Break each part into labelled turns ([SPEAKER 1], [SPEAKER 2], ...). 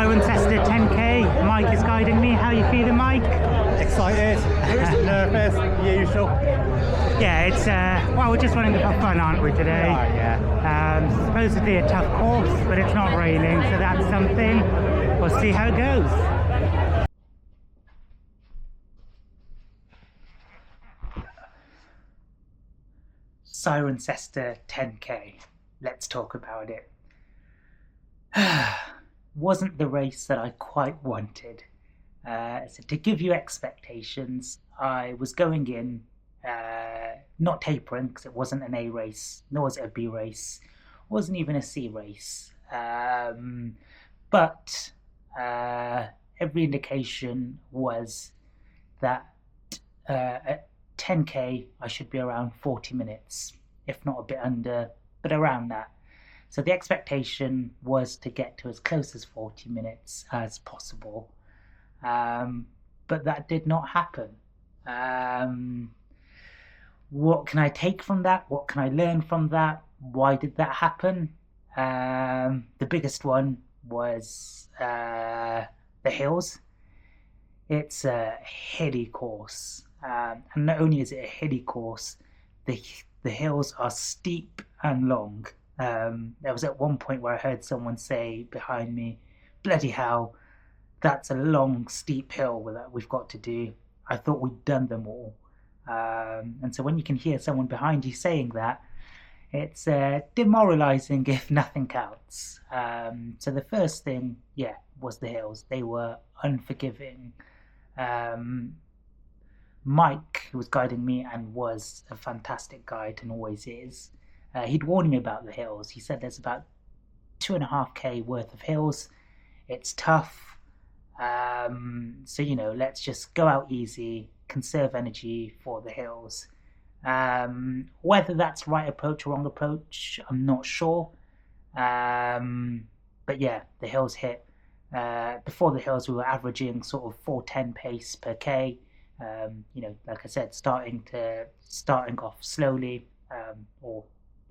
[SPEAKER 1] Cirencester 10k. Mike is guiding me. How are you feeling, Mike?
[SPEAKER 2] Excited, nervous, usual.
[SPEAKER 1] Yeah, it's well, we're just running for fun, aren't we, today?
[SPEAKER 2] Yeah.
[SPEAKER 1] Supposedly a tough course, but it's not raining, so that's something. We'll see how it goes. Cirencester 10k. Let's talk about it. Wasn't the race that I quite wanted. So to give you expectations, I was going in not tapering, because it wasn't an A race, nor was it a B race, wasn't even a C race. But every indication was that at 10k I should be around 40 minutes, if not a bit under, but around that. So the expectation was to get to as close as 40 minutes as possible. But that did not happen. What can I take from that? What can I learn from that? Why did that happen? The biggest one was the hills. It's a hilly course. And not only is it a hilly course, the hills are steep and long. There was at one point where I heard someone say behind me, "Bloody hell, that's a long, steep hill that we've got to do." I thought we'd done them all. And so when you can hear someone behind you saying that, it's demoralizing if nothing counts. So the first thing, was the hills. They were unforgiving. Mike, who was guiding me and was a fantastic guide and always is, he'd warned me about the hills. He said there's about 2.5k worth of hills. It's tough. So, let's just go out easy, conserve energy for the hills. Whether that's right approach or wrong approach, I'm not sure. But yeah, the hills hit. Before the hills, we were averaging sort of 4:10 pace per k. Like I said, starting off slowly, or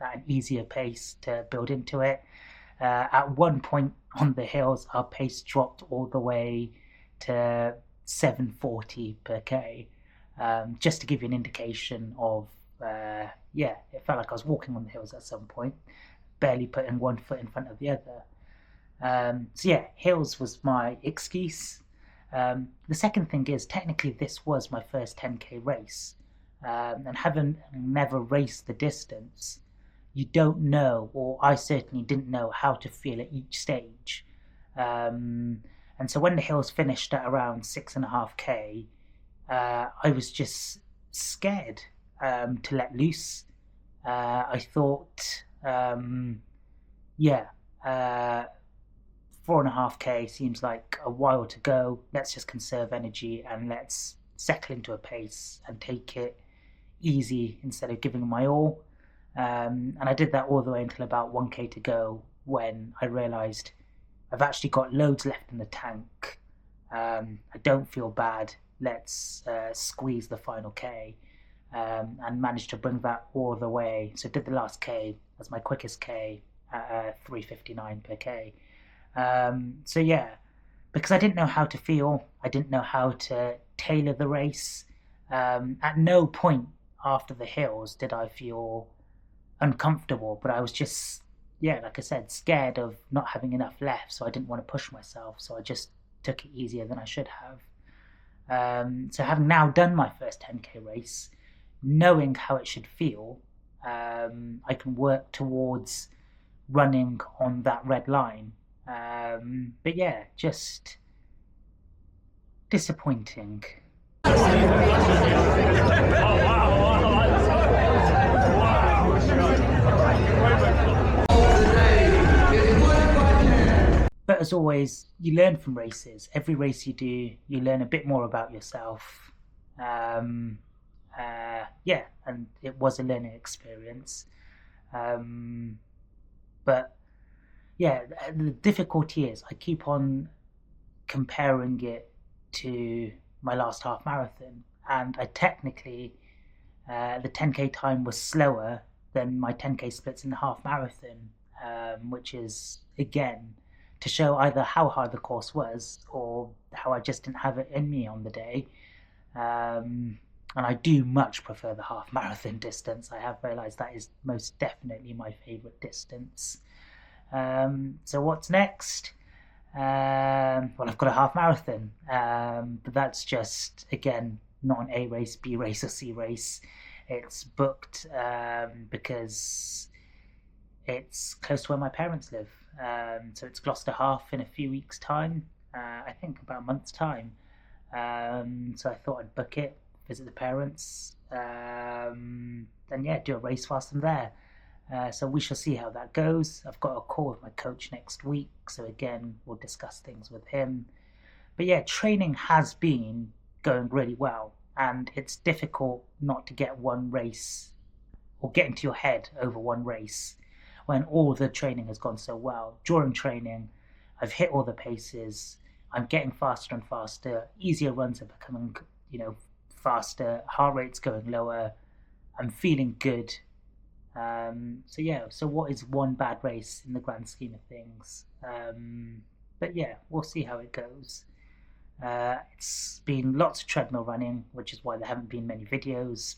[SPEAKER 1] at an easier pace to build into it. At one point on the hills, our pace dropped all the way to 7:40 per k. Just to give you an indication of, it felt like I was walking on the hills at some point, barely putting one foot in front of the other. Hills was my excuse. The second thing is, technically this was my first 10k race, and having never raced the distance, you don't know, or I certainly didn't know, how to feel at each stage. And so when the hills finished at around 6.5k, I was just scared to let loose. I thought, 4.5k seems like a while to go. Let's just conserve energy and let's settle into a pace and take it easy instead of giving my all. And I did that all the way until about 1k to go, when I realised I've actually got loads left in the tank. I don't feel bad. Let's squeeze the final k, and managed to bring that all the way. So I did the last k as my quickest k at 3:59 per k. Because I didn't know how to feel, I didn't know how to tailor the race. At no point after the hills did I feel uncomfortable, but I was just, like I said, scared of not having enough left, so I didn't want to push myself, so I just took it easier than I should have. So having now done my first 10k race, knowing how it should feel, I can work towards running on that red line. Just disappointing. But as always, you learn from races. Every race you do, you learn a bit more about yourself. And it was a learning experience. The difficulty is I keep on comparing it to my last half marathon, and I technically, the 10k time was slower than my 10k splits in the half marathon, which is, again, to show either how hard the course was or how I just didn't have it in me on the day. And I do much prefer the half marathon distance. I have realised that is most definitely my favourite distance. So what's next? Well, I've got a half marathon, but that's just, again, not an A race, B race, or C race. It's booked because it's close to where my parents live. So it's Gloucester Half in a few weeks' time, I think about a month's time. So I thought I'd book it, visit the parents, and yeah, do a race whilst I'm there. So we shall see how that goes. I've got a call with my coach next week, so again, we'll discuss things with him. But yeah, training has been going really well, and it's difficult not to get one race or get into your head over one race when all the training has gone so well. During training, I've hit all the paces. I'm getting faster and faster. Easier runs are becoming, faster. Heart rate's going lower. I'm feeling good. So what is one bad race in the grand scheme of things? But yeah, we'll see how it goes. It's been lots of treadmill running, which is why there haven't been many videos.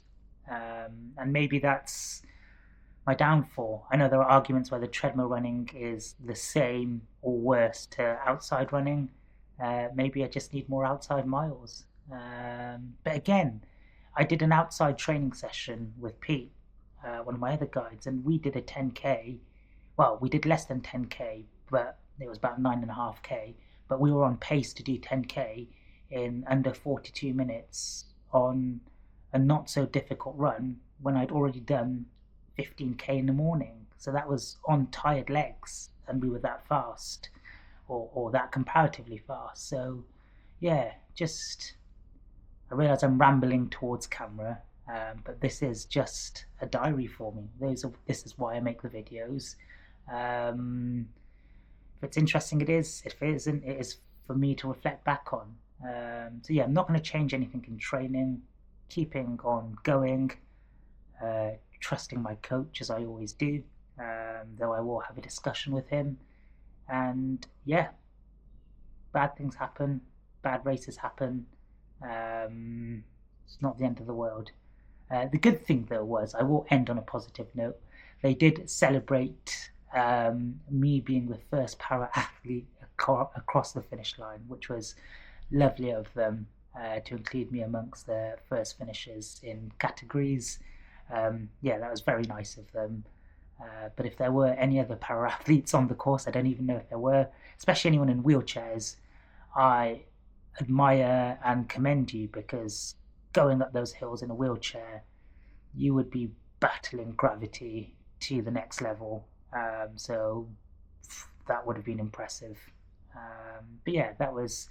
[SPEAKER 1] And maybe that's my downfall. I know there are arguments whether treadmill running is the same or worse to outside running. Maybe I just need more outside miles. But again, I did an outside training session with Pete, one of my other guides, and we did a 10k. Well, we did less than 10k, but it was about 9.5k. But we were on pace to do 10k in under 42 minutes on a not so difficult run when I'd already done 15k in the morning. So that was on tired legs, and we were that fast, or that comparatively fast. So yeah, I realise I'm rambling towards camera, but this is just a diary for me. This is why I make the videos. If it's interesting, it is. If it isn't, it is for me to reflect back on. So yeah, I'm not going to change anything in training, keeping on going, trusting my coach as I always do, though I will have a discussion with him. And yeah, bad things happen, bad races happen. It's not the end of the world. The good thing though was, I will end on a positive note, they did celebrate me being the first para athlete across the finish line, which was lovely of them to include me amongst the first finishers in categories. Yeah, that was very nice of them. But if there were any other para athletes on the course, I don't even know if there were, especially anyone in wheelchairs, I admire and commend you, because going up those hills in a wheelchair, you would be battling gravity to the next level. So that would have been impressive. But yeah, that was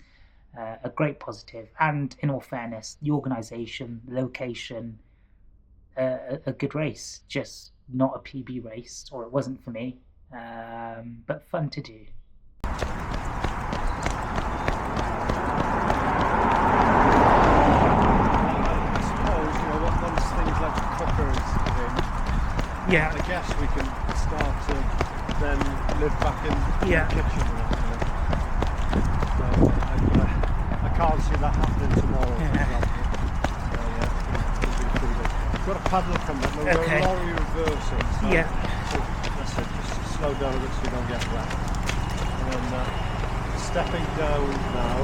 [SPEAKER 1] a great positive. And in all fairness, the organisation, location, a good race, just not a PB race, or it wasn't for me, but fun to do. Yeah,
[SPEAKER 3] I guess we can start to then live back in the kitchen. I can't see that happening tomorrow. So yeah, it'll be pretty good. We've got a padlock on that. We're
[SPEAKER 1] Okay.
[SPEAKER 3] lorry reversing. So
[SPEAKER 1] Yeah.
[SPEAKER 3] So that's it. Just slow down a bit so we don't get wet. And then stepping down now.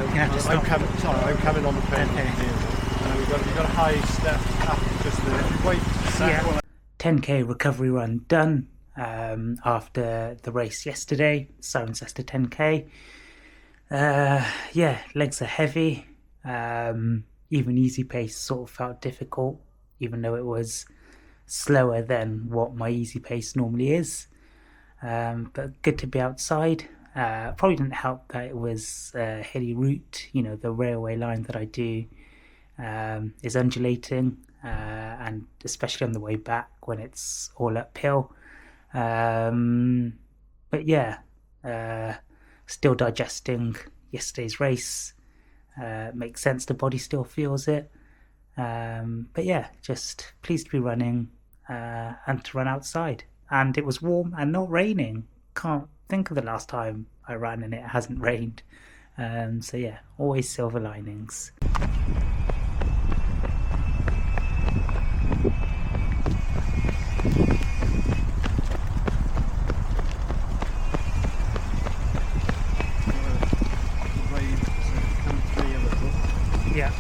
[SPEAKER 1] We're gonna have to stop.
[SPEAKER 3] I'm coming on the pavement here. You've got a high step after just the wait a second.
[SPEAKER 1] Yeah. 10k recovery run done after the race yesterday, Cirencester 10k. Yeah, legs are heavy. Even easy pace sort of felt difficult, even though it was slower than what my easy pace normally is. But good to be outside. Probably didn't help that it was a hilly route. The railway line that I do is undulating, and especially on the way back when it's all uphill. But yeah, still digesting yesterday's race. Makes sense, the body still feels it. But yeah, just pleased to be running and to run outside. And it was warm and not raining. can't think of the last time I ran and it hasn't rained. So yeah, always silver linings. Yeah.